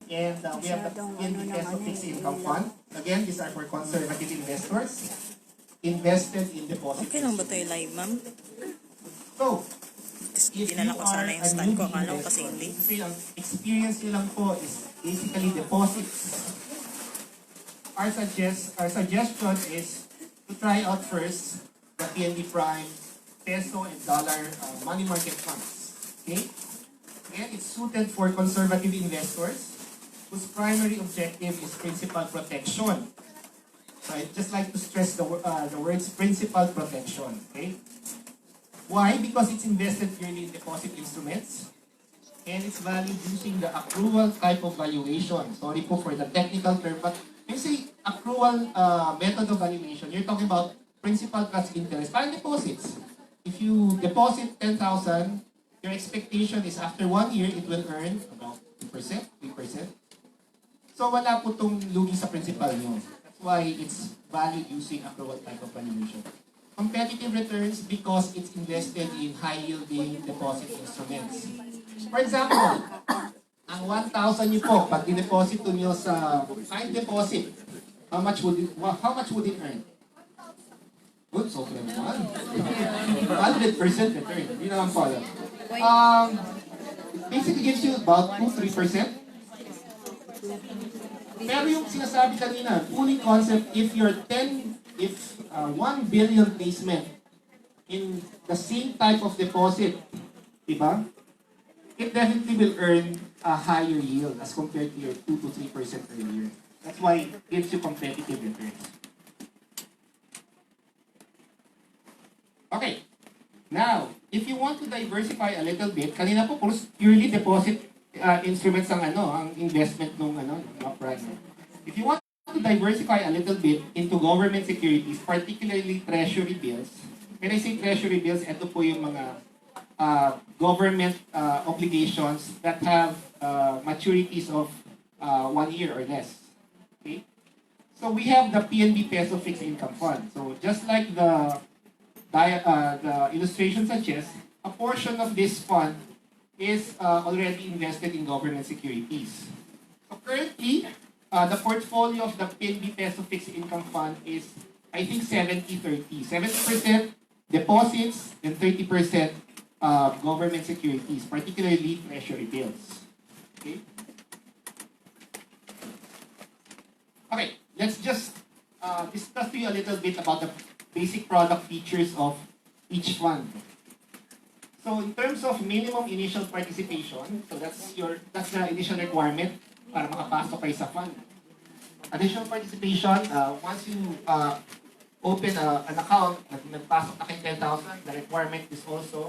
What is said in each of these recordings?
And we have the PNB Peso Fixed Income Fund. Again, these are for conservative investors invested in deposit. Okay lang ba ito yung live, ma'am? So, if you Dinala ko sana are yung a stand ko. newbie Akala ko kasi investor, hindi. kasi ang experience nyo lang po is basically deposits. Our suggestion is to try out first the PNB Prime peso and dollar money market funds. Okay? Again, it's suited for conservative investors whose primary objective is principal protection. So I'd just like to stress the words principal protection. Okay? Why? Because it's invested purely in deposit instruments and it's valued using the accrual type of valuation. Sorry po for the technical term, but when you say accrual method of valuation, you're talking about principal plus interest. Parang deposits. If you deposit 10,000, your expectation is after 1 year, it will earn about 2%, 3%. So wala po itong lugi sa principal nyo. That's why it's valued using accrual type of valuation. Competitive returns because it's invested in high-yielding deposit instruments. For example, ang 1,000 nyo po, pag dineposit nyo sa time deposit, how much would it earn? Good, so naman. 100% return. Hindi naman pala. Basically gives you about 2-3%. Pero yung sinasabi kanina, pooling concept, if 1 billion placement in the same type of deposit, diba? It definitely will earn a higher yield as compared to your 2-3% earlier. That's why it gives you competitive returns. Okay. Now, if you want to diversify a little bit, kanina po purely deposit instruments ang investment nung prime. If you want to diversify a little bit into government securities, particularly treasury bills. When I say treasury bills, ito po yung mga government obligations that have maturities of 1 year or less. Okay? So we have the PNB Peso Fixed Income Fund. So just like the illustration suggests, a portion of this fund is already invested in government securities. So currently, the portfolio of the PNB Peso Fixed Income Fund is, I think, 70-30. 70% deposits and 30% government securities, particularly treasury bills. Okay? Okay, let's just discuss to you a little bit about the basic product features of each fund. So in terms of minimum initial participation, so that's the initial requirement para makapasok kayo sa fund. Additional participation, once you open an account, nagpasok na kayo 10,000, the requirement is also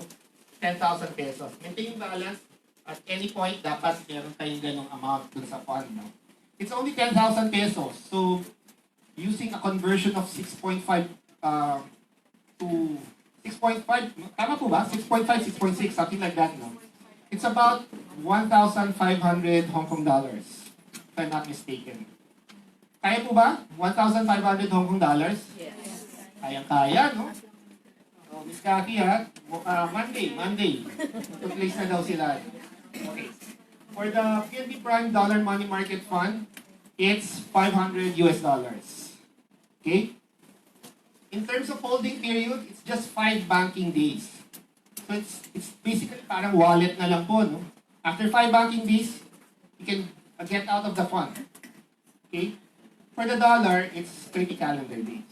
10,000 pesos. Maintain balance at any point, dapat meron tayong ganong amount dun sa fund. No? It's only 10,000 pesos. So using a conversion of 6.5 to 6.5, tama po ba? 6.5, 6.6, something like that, no? It's about 1,500 Hong Kong dollars, if I'm not mistaken. Kaya po ba? 1,500 Hong Kong dollars? Yes. Kayang-kaya, no? So, Miss Cathy, ha? Monday. Two-place na daw sila. Okay. For the PNB Prime Dollar Money Market Fund, it's $500 US. Okay? In terms of holding period, it's just 5 banking days. So it's basically parang wallet na lang po, no? After 5 banking days, you can get out of the fund. Okay? For the dollar, it's 30 calendar days.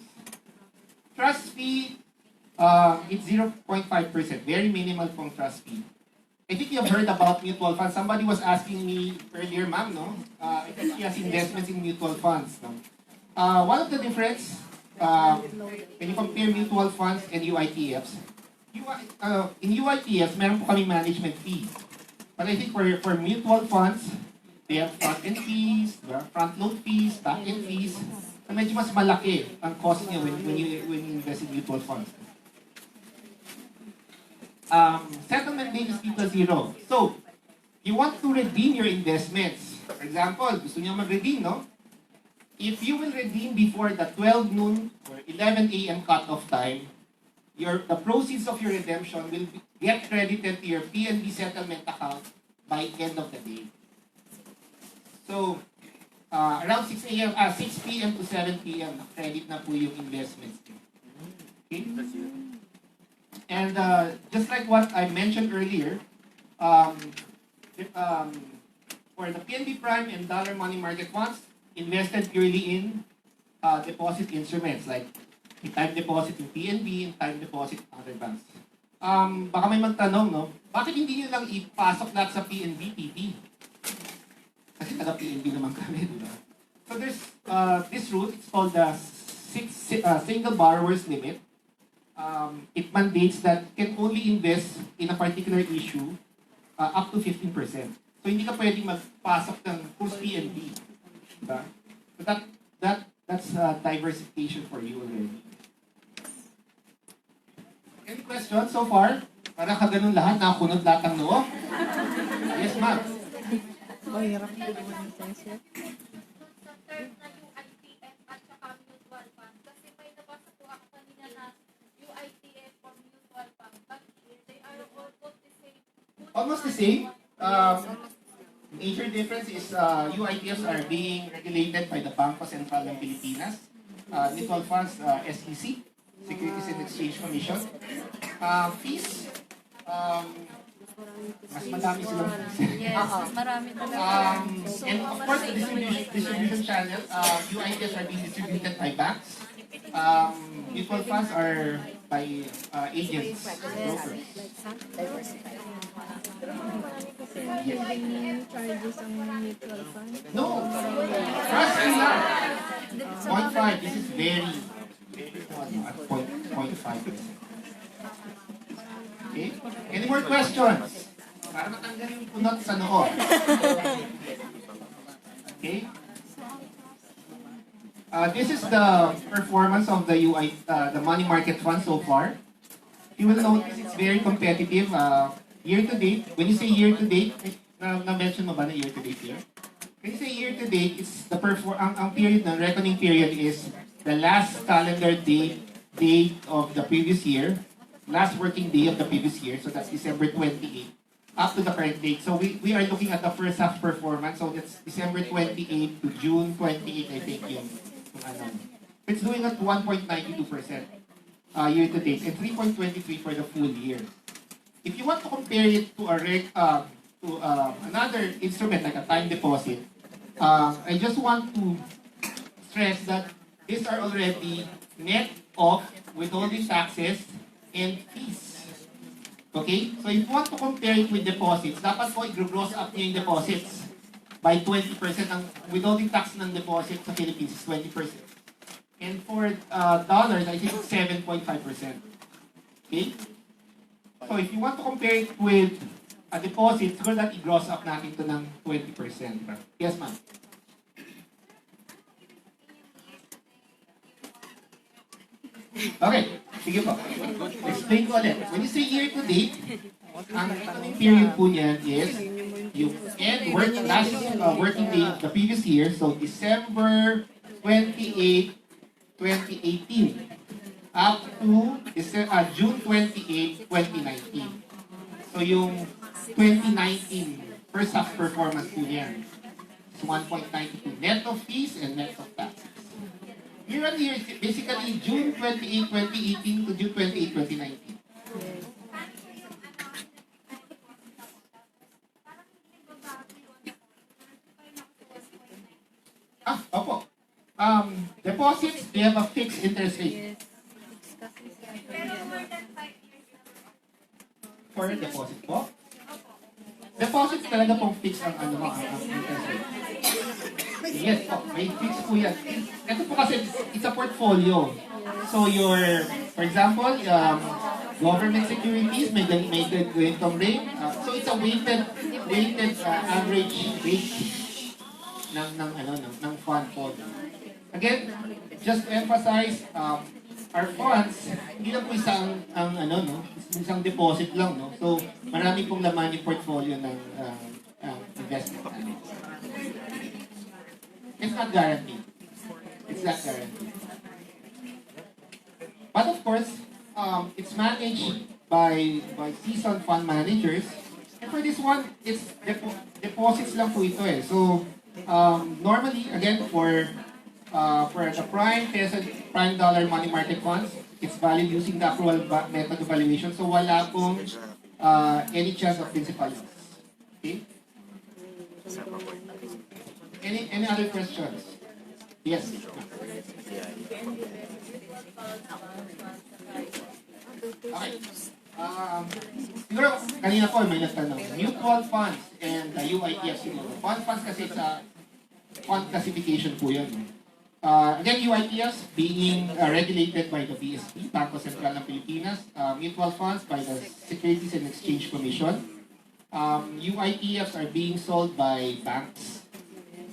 Trust fee, it's 0.5%. Very minimal pong trust fee. I think you've heard about mutual funds. Somebody was asking me earlier, ma'am, no? I think he has investments in mutual funds, no? One of the difference, when you compare mutual funds and UITFs, in UITFs, meron po kami management fee. But I think for mutual funds, they have front-end fees, front load fees, back-end fees, na medyo mas malaki ang cost niya when you invest in mutual funds. Settlement date is equal 0. So, you want to redeem your investments. For example, gusto niyo mag-redeem, no? If you will redeem before the 12 noon or 11 a.m. cutoff time, the proceeds of your redemption will get credited to your PNB settlement account by end of the day. So, around 6 p.m. to 7 p.m. credit na po yung investments. Okay? And just like what I mentioned earlier, um, for the PNB Prime and dollar money market funds, invested purely in deposit instruments like time deposit in PNB and time deposit in other banks. Baka may magtanong, no? Bakit hindi nyo lang ipasok lahat sa PNB, PP? Kasi taga PNB naman kami, di ba? So there's this rule, it's called the single borrower's limit. It mandates that you can only invest in a particular issue up to 15%. So hindi ka pwedeng magpasok ng full PNB. Diba? So that's diversification for you already. Any questions so far? Para ka ganun lahat, nakakunod lahat ng noo? Yes, ma'am. Oh, hirap na naman yung sensor. Sa term na UITF at saka mutual fund, kasi may nabasa po ako kanina na UITF or mutual fund, but they are almost the same. Almost the same. Major difference is UITFs are being regulated by the Bangko Sentral ng Pilipinas. Mutual funds, SEC, Securities and Exchange Commission. Fees, mas madami silang fees. Yes, marami talaga. And of course, the distribution channel, UITFs are being distributed by banks. Mutual funds are by agents, brokers. Charges ang mutual fund. No, trust me lang. 0.5, this is very at 0.5%. Okay? Any more questions? Para matanggal yung punot sa noo. Okay? This is the performance of the the money market fund so far. You will notice it's very competitive. Year to date, when you say year to date, na-mention mo ba na year to date here? When you say year to date, it's the ang period ng reckoning period is the last calendar date of the previous year, last working day of the previous year, so that's December 28, up to the current date. So we are looking at the first half performance, so that's December 28 to June 28, I think yung ano. It's doing at 1.92% year to date and 3.23 for the full year. If you want to compare it to another instrument like a time deposit, I just want to stress that these are already net of withholding taxes and fees. Okay? So if you want to compare it with deposits, dapat po i-gross up niyo yung deposits by 20%. Ang withholding tax ng deposit sa Philippines is 20%. And for dollars, I think it's 7.5%. Okay? So if you want to compare it with a deposit, siguro that i-gross up natin ito ng 20%. Yes, ma'am. Okay, sige po. Explain ko ulit. When you say year to date, ang reckoning period po niyan is yung last working day of the previous year, so December 28, 2018 up to June 28, 2019. So yung 2019 first half performance po niyan is 1.92 net of fees and net of taxes. Year on year, basically June 28, 2018 to June 28, 2019. Opo. Deposits, they have a fixed interest rate. For deposit po? Deposits talaga pong fixed ang interest rate. Yes po, may fixed po yan. Ito po kasi, it's a portfolio. So for example, government securities, may income rate. So it's a weighted average rate ng fund po. Again, just to emphasize, our funds, hindi lang po isang deposit lang, no? So, marami pong laman yung portfolio ng investment natin. It's not guaranteed. It's not guaranteed. But of course, it's managed by seasoned fund managers. And for this one, it's deposits lang po ito eh. So, Normally, again, for the prime peso, prime dollar money market funds, it's valued using the accrual method of valuation. So wala pong any chance of principal loss. Okay? Any other questions? Yes. Okay. Siguro, kanina po may nagtanong. Mutual funds and the UITF siguro. Bond funds kasi sa fund classification po yun. Again, UITFs being regulated by the BSP, Bangko Sentral ng Pilipinas, mutual funds by the Securities and Exchange Commission. UITFs are being sold by banks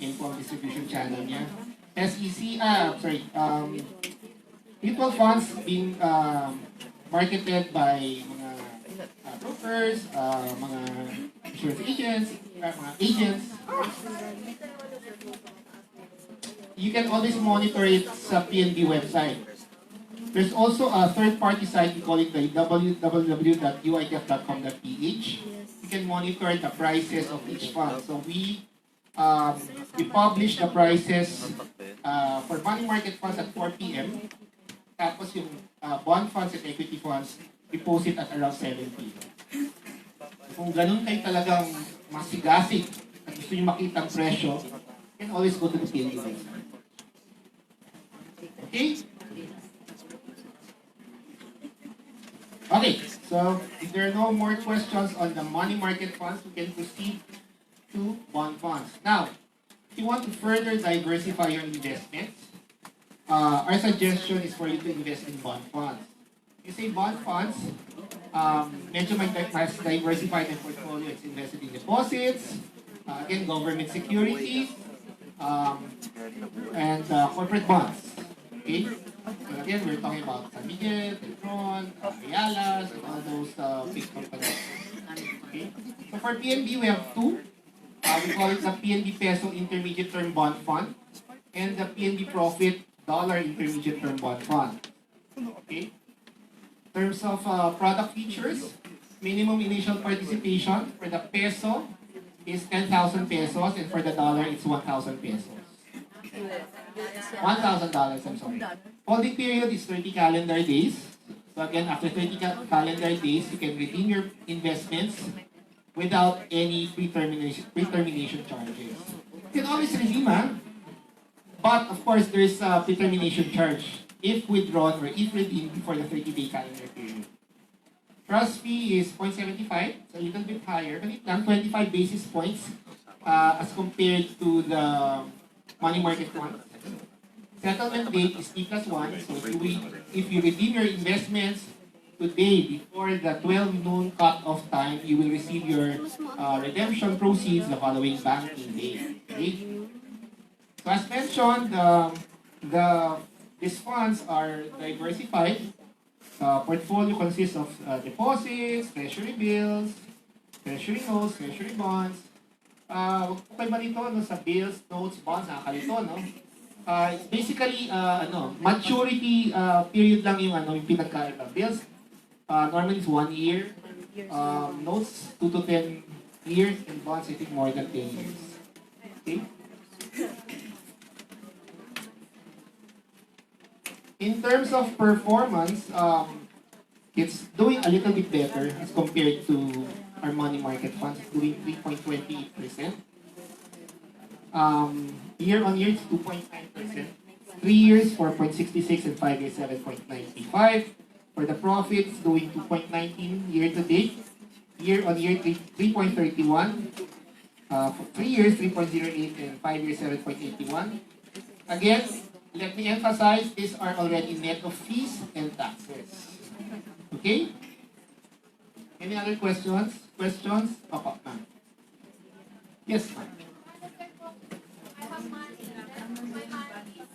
in po distribution channel niya. SEC, mutual funds being marketed by mga brokers, mga insurance agents, mga agents. You can always monitor it sa PNB website. There's also a third-party site, we call it the www.uitf.com.ph. You can monitor the prices of each fund. So we publish the prices for money market funds at 4 p.m. Tapos yung bond funds and equity funds, we post it at around 7 p.m. Kung ganun kayo talagang masigasig at gusto nyo makita ang presyo, you can always go to the PNB website. Okay? Okay, so if there are no more questions on the money market funds, we can proceed to bond funds. Now, if you want to further diversify your investments, our suggestion is for you to invest in bond funds. You say bond funds, medyo mas diversified the portfolio. It's invested in deposits, again, government securities, and corporate bonds. Okay? So again, we're talking about San Miguel, Petron, Ayala, and all those big companies. Okay? So for PNB, we have two. We call it the PNB Peso Intermediate Term Bond Fund and the PNB Profit Dollar Intermediate Term Bond Fund. Okay? In terms of product features, minimum initial participation for the peso is 10,000 pesos and for the dollar it's 1,000 pesos. $1,000, I'm sorry. Holding period is 30 calendar days. So again, after 30 calendar days, you can redeem your investments without any pre-termination charges. You can always redeem, but of course, there's a pre-termination charge if withdrawn or if redeemed before the 30-day calendar period. Trust fee is 0.75, so a little bit higher, but it's 25 basis points as compared to the money market fund. Settlement date is T+1, so if you redeem your investments today before the 12 noon cut-off time, you will receive your redemption proceeds the following banking day. Okay? So as mentioned, these funds are diversified. Portfolio consists of deposits, treasury bills, treasury notes, treasury bonds. Huwag po kayo malito sa bills, notes, bonds, nakakalito, no? It's basically, maturity period lang yung pinagkaiba. Bills, normally it's 1 year. Notes, 2 to 10 years. And bonds, I think more than 10 years. Okay? In terms of performance, it's doing a little bit better as compared to our money market funds. It's doing 3.28%. Year on year, it's 2.9%. 3 years, 4.66, and 5 years, 7.95. For the profits, doing 2.19 year to date. Year on year, 3.31. For 3 years, 3.08, and 5 years, 7.81. Again, let me emphasize, these are already net of fees and taxes. Okay? Any other questions? Questions? Papa, ma'am. Yes, ma'am. I have money. My money is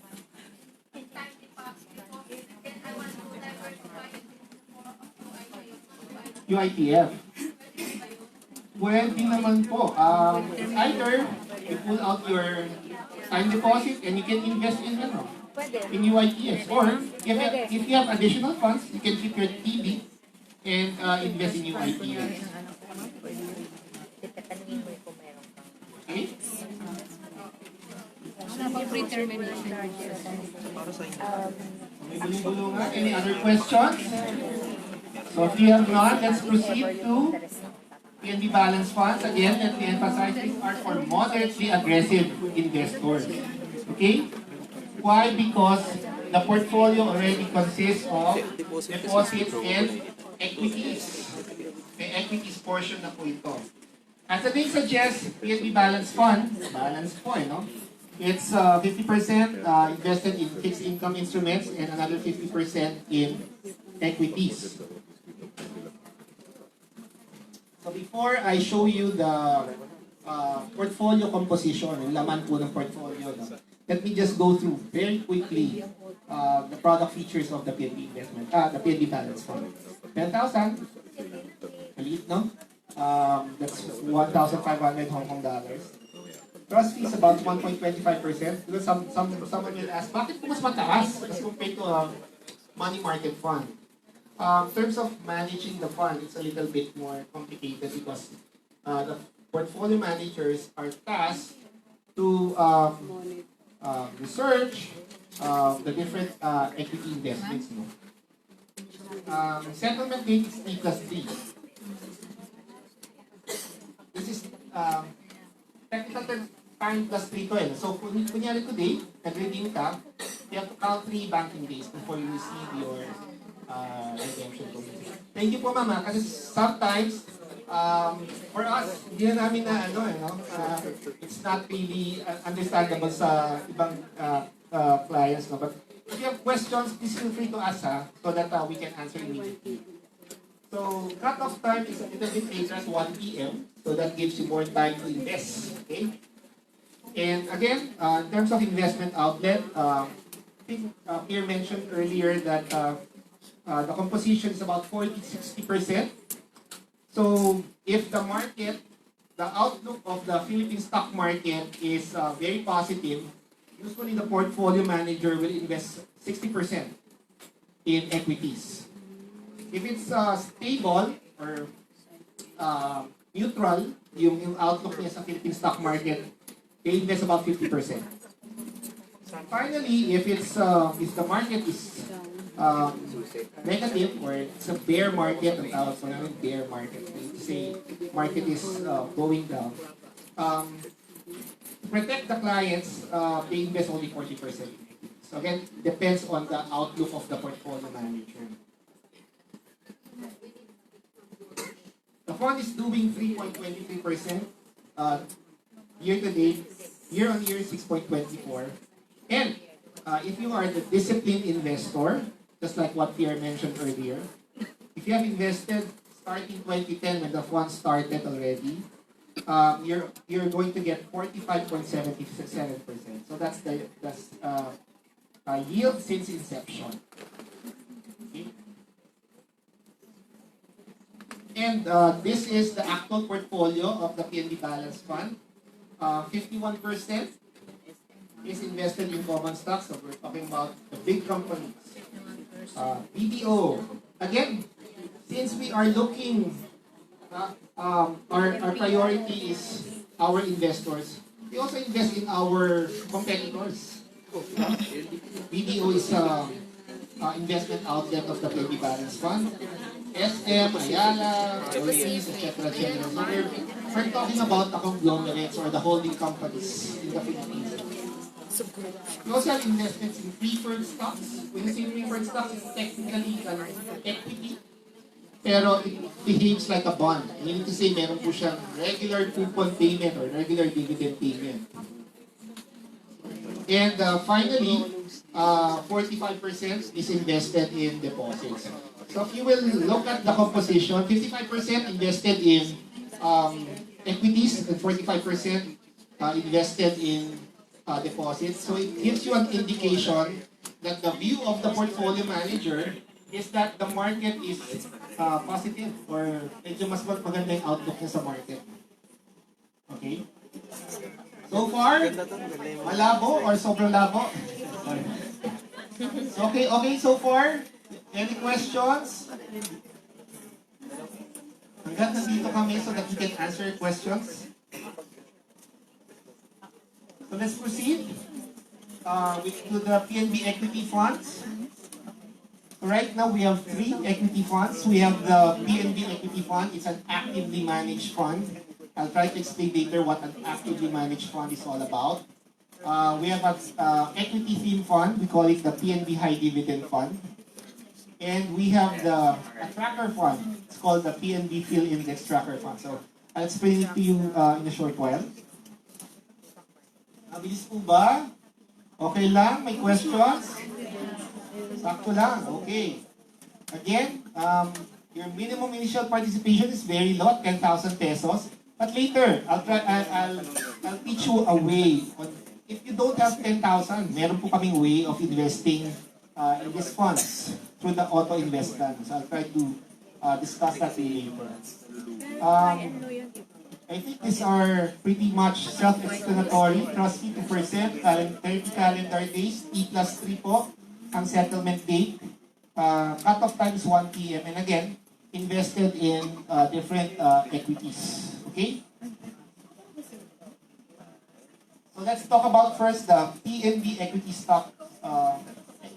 in time deposit. Then I want to diversify it more to UITF. Pwede naman po. Either you pull out your time deposit and you can invest in UITF. Or if you have additional funds, you can keep your TB and invest in UITF. Okay? Predetermination. May bulong-bulungan. Any other questions? So if you have none, let's proceed to PNB balance funds. Again, let me emphasize these are for moderately aggressive investors. Okay? Why? Because the portfolio already consists of deposits and equities. May equities portion na po ito. As the name suggests, PNB balance fund, balance po no? It's 50% invested in fixed income instruments and another 50% in equities. So before I show you the portfolio composition, yung laman po ng portfolio, no? Let me just go through very quickly the product features of the PNB investment, the PNB balance fund. 10,000, maliit, no? That's 1,500 Hong Kong dollars. Trust fee is about 1.25%. Because someone will ask, bakit po mas mataas as compared to a money market fund? In terms of managing the fund, it's a little bit more complicated because the portfolio managers are tasked to research the different equity investments. No? Settlement date is T+3. This is technical term time plus 3 to eh. So, kunyari today, nag-redeem ka, you have to count 3 banking days before you receive your redemption token. Thank you po, Mama, kasi sometimes, for us, hindi na namin na it's not really understandable sa ibang clients, no? But if you have questions, please feel free to ask, so that we can answer immediately. So, cut-off time is a little bit later at 1 p.m. So that gives you more time to invest. Okay? And again, in terms of investment outlet, I think Pierre mentioned earlier that the composition is about 40-60%. So, if the market, the outlook of the Philippine stock market is very positive, usually the portfolio manager will invest 60% in equities. If it's stable or neutral, yung outlook niya sa Philippine stock market, they invest about 50%. Finally, if the market is negative or it's a bear market, ang tawag ko namin bear market, say market is going down, to protect the clients, they invest only 40%. So again, depends on the outlook of the portfolio manager. The fund is doing 3.23% year to date, year on year 6.24. And if you are the disciplined investor, just like what Pierre mentioned earlier, if you have invested starting 2010 when the fund started already, you're going to get 45.77%. So that's the yield since inception. Okay. And this is the actual portfolio of the PNB Balance Fund. 51% is invested in common stocks. So we're talking about the big companies. BDO. Again, since we are looking, our priority is our investors. We also invest in our competitors. BDO is investment outlet of the PNB Balance Fund. SM, Ayala, Overseas, etc. So we're talking about the conglomerates or the holding companies in the Philippines. We also have investments in preferred stocks. When you say preferred stocks, it's technically an equity, pero it behaves like a bond. Meaning to say, meron po siyang regular coupon payment or regular dividend payment. And finally, 45% is invested in deposits. So if you will look at the composition, 55% invested in equities and 45% invested in deposits. So it gives you an indication that the view of the portfolio manager is that the market is positive or medyo mas maganda yung outlook niya sa market. Okay? So far, malabo or sobrang labo? Okay so far? Any questions? Hanggang nandito kami so that we can answer questions. So let's proceed. to the PNB equity funds. Right now, we have three equity funds. We have the PNB Equity Fund. It's an actively managed fund. I'll try to explain later what an actively managed fund is all about. We have an equity theme fund. We call it the PNB High Dividend Fund. And we have a tracker fund. It's called the PNB Phil Index Tracker Fund. So I'll explain it to you in a short while. Mabilis po ba? Okay lang? May questions? Sakto lang. Okay. Again, your minimum initial participation is very low, 10,000 pesos. But later, I'll teach you a way. If you don't have 10,000, meron po kaming way of investing in these funds through the auto investment. So I'll try to discuss that later. I think these are pretty much self-explanatory. Trust me, 2%, 30 calendar days, T plus 3 po ang settlement date. Cut-off time is 1 p.m. And again, invested in different equities. Okay? So let's talk about first the PNB equity stock,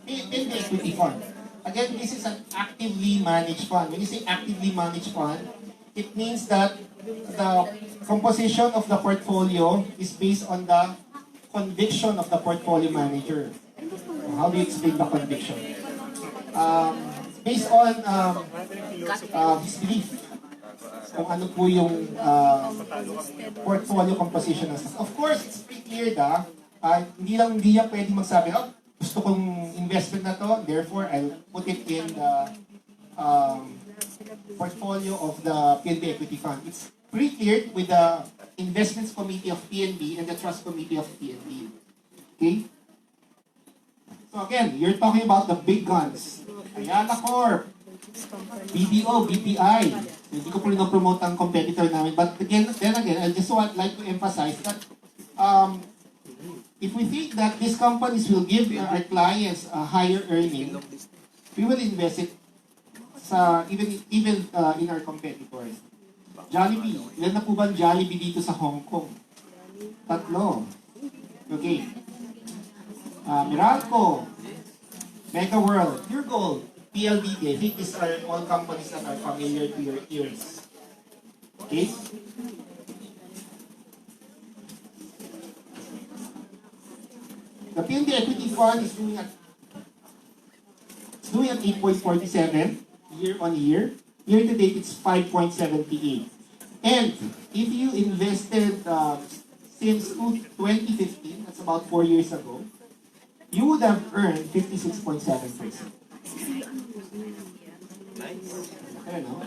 PNB equity fund. Again, this is an actively managed fund. When you say actively managed fund, it means that the composition of the portfolio is based on the conviction of the portfolio manager. How do you explain the conviction? Based on his belief kung ano po yung portfolio composition ng stock. Of course, it's pretty clear hindi niya pwede magsabi, gusto kong investment na to, therefore I'll put it in the portfolio of the PNB Equity Fund. It's pre-cleared with the Investments Committee of PNB and the Trust Committee of PNB. Okay? So again, you're talking about the big guns. Ayala Corp, BDO, BPI. Hindi ko po rin promote ang competitor namin. But again, I just like to emphasize that if we think that these companies will give our clients a higher earning, we will invest it even in our competitors. Jollibee. Ilan na po ba ang Jollibee dito sa Hong Kong? 3. Okay. Meralco, Mega World, Pure Gold, PLDT. I think these are all companies that are familiar to your ears. Okay? The PNB Equity Fund is doing at 8.47 year on year. Year to date, it's 5.78. And if you invested since 2015, that's about 4 years ago, you would have earned 56.7%. I don't know.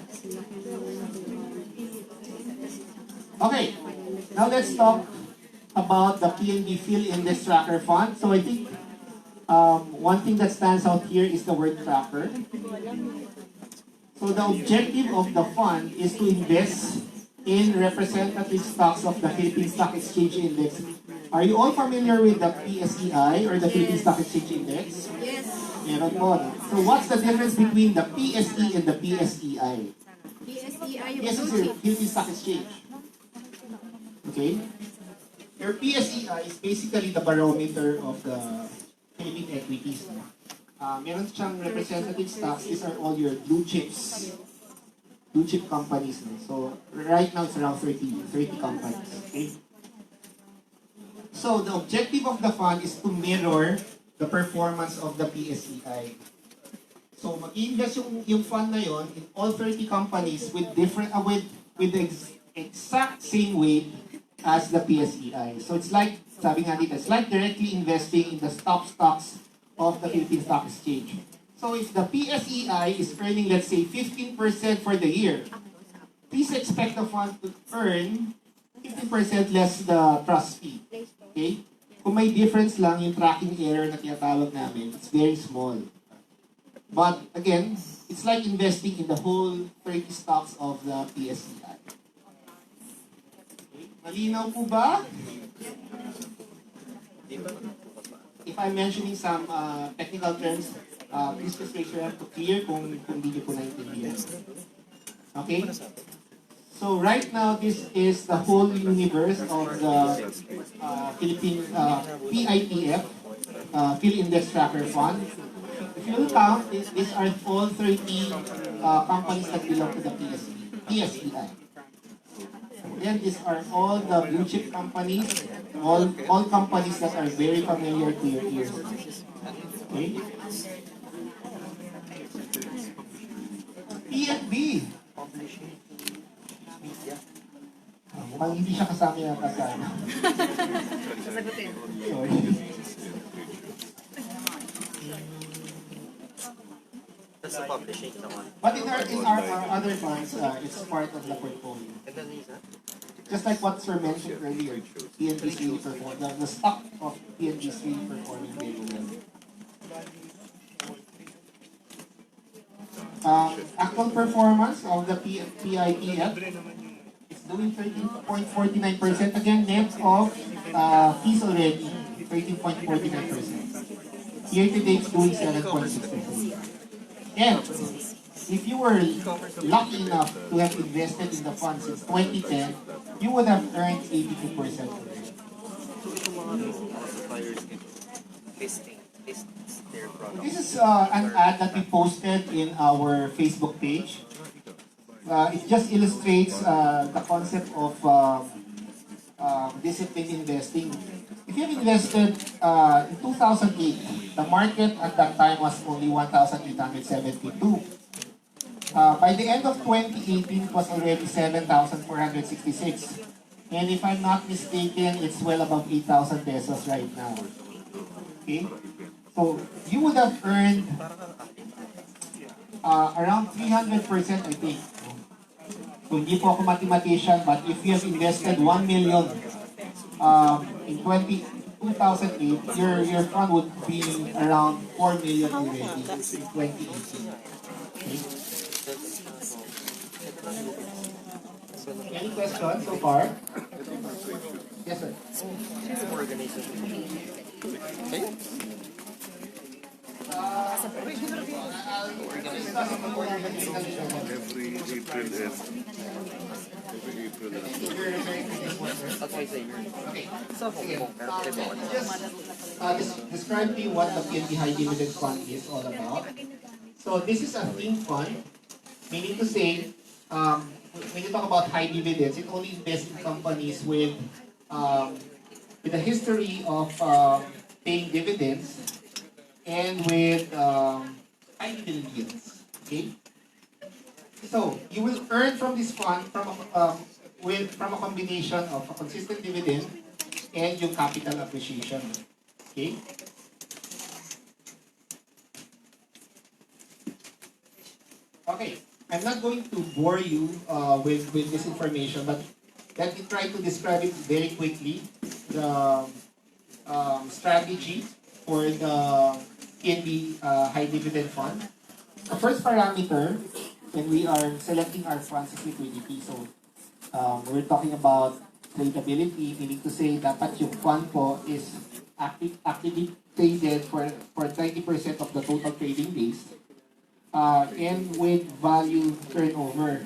Okay, now let's talk about the PNB Phil Index Tracker Fund. So I think one thing that stands out here is the word tracker. So the objective of the fund is to invest in representative stocks of the Philippine Stock Exchange Index. Are you all familiar with the PSEI or the Philippine Stock Exchange Index? Yes. Meron po. So what's the difference between the PSE and the PSEI? PSEI PSE is your Philippine Stock Exchange. Okay? Your PSEI is basically the barometer of the Philippine equities. Meron siyang representative stocks. These are all your blue chips. Blue chip companies. So right now it's around 30 companies. Okay? So the objective of the fund is to mirror the performance of the PSEI. So mag-invest yung fund na yon in all 30 companies with different with the exact same weight as the PSEI. So it's like, sabi nga dito, it's like directly investing in the top stocks of the Philippine Stock Exchange. So if the PSEI is earning, let's say, 15% for the year, please expect the fund to earn 50% less the trust fee. Okay? Kung may difference lang yung tracking error na tinatawag namin, it's very small. But again, it's like investing in the whole 30 stocks of the PSEI. Okay? Malinaw po ba? If I'm mentioning some technical terms, please just make sure I have to clear kung hindi nyo po naintindihan. Okay? So right now, this is the whole universe of the Philippine PITF. Phil Index Tracker Fund. If you will count, these are all 30 companies that belong to the PSEI. Then these are all the blue chip companies, all companies that are very familiar to your ears. Okay? PNB. Mukhang hindi siya kasama yata sa ano. Sorry. That's the publishing naman. But in our other funds, it's part of the portfolio. Just like what Sir mentioned earlier, PNB is really performing. The stock of PNB is really performing very well. Actual performance of the PITF is doing 13.49%. Again, net of fees already, 13.49%. Year to date, it's doing 7.6%. And if you were lucky enough to have invested in the fund since 2010, you would have earned 82% already. This is an ad that we posted in our Facebook page. It just illustrates the concept of disciplined investing. If you have invested in 2008, the market at that time was only 1,872. By the end of 2018, it was already 7,466. And if I'm not mistaken, it's well above 8,000 pesos right now. Okay? So, you would have earned around 300%, I think. So, hindi po ako mathematician, but if you have invested 1 million in 2008, your fund would be around 4 million already in 2018. Okay? Any questions so far? Yes, sir. Just describe to you what the PNB High Dividend Fund is all about. So this is a theme fund, meaning to say, when you talk about high dividends, it only invests in companies with a history of paying dividends and with high dividend yields. Okay. So you will earn from this fund from a combination of a consistent dividend and yung capital appreciation. Okay. Okay. I'm not going to bore you with this information, but let me try to describe it very quickly. The strategy for the PNB High Dividend Fund. The first parameter when we are selecting our funds is liquidity. So we're talking about tradability, meaning to say dapat yung fund po is actively traded for 20% of the total trading days. And with value turnover,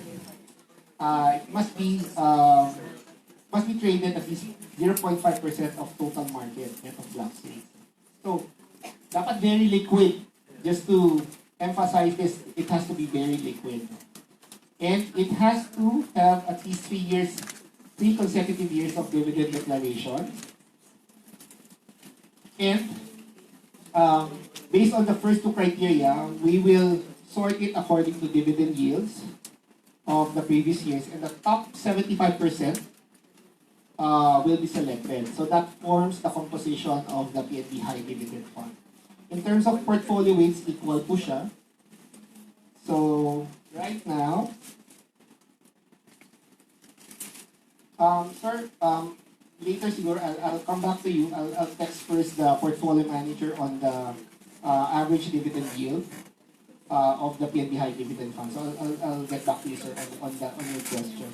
it must be traded at least 0.5% of total market net of block sales. So, dapat very liquid. Just to emphasize this, it has to be very liquid, and it has to have at least 3 consecutive years of dividend declaration. And based on the first two criteria, we will sort it according to dividend yields of the previous years, and the top 75% will be selected. So that forms the composition of the PNB High Dividend Fund. In terms of portfolio weights, equal po siya. So right now, sir, later siguro I'll come back to you. I'll text first the portfolio manager on the average dividend yield of the PNB High Dividend Fund. So I'll get back to you, sir, on your question.